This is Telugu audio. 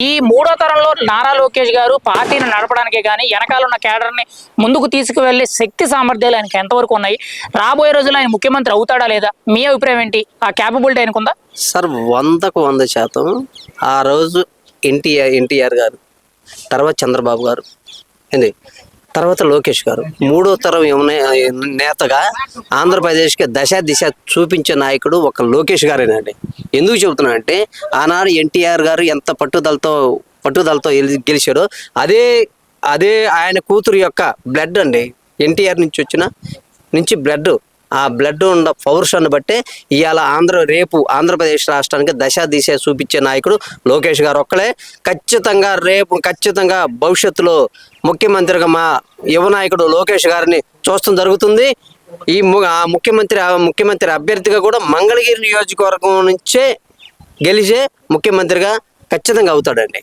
ఈ మూడో తరంలో నారా లోకేష్ గారు పార్టీని నడపడానికే కానీ వెనకాల ఉన్న కేడర్ని ముందుకు తీసుకువెళ్లే శక్తి సామర్థ్యాలు ఆయనకి ఎంతవరకు ఉన్నాయి? రాబోయే రోజుల్లో ఆయన ముఖ్యమంత్రి అవుతాడా లేదా? మీ అభిప్రాయం ఏంటి? ఆ క్యాపబిలిటీ ఆయనకుందా? సార్ 100% ఆ రోజు ఎన్టీఆర్ గారు, తర్వాత చంద్రబాబు గారు, ఏంది తర్వాత లోకేష్ గారు, మూడో తరం నేతగా ఆంధ్రప్రదేశ్కి దిశ చూపించే నాయకుడు ఒక లోకేష్ గారేనండి. ఎందుకు చెబుతున్నా అంటే ఆనాడు ఎన్టీఆర్ గారు ఎంత పట్టుదలతో గెలిచారో అదే అదే ఆయన కూతురు యొక్క బ్లడ్ అండి. ఎన్టీఆర్ నుంచి బ్లడ్, ఆ బ్లడ్ ఉన్న పౌరుషాన్ని బట్టే ఇవాళ ఆంధ్రప్రదేశ్ రాష్ట్రానికి దిశ చూపించే నాయకుడు లోకేష్ గారు ఒక్కలే. ఖచ్చితంగా భవిష్యత్తులో ముఖ్యమంత్రిగా మా యువ నాయకుడు లోకేష్ గారిని చూడటం జరుగుతుంది. ముఖ్యమంత్రి అభ్యర్థిగా కూడా మంగళగిరి నియోజకవర్గం నుంచే గెలిచే ముఖ్యమంత్రిగా ఖచ్చితంగా అవుతాడండి.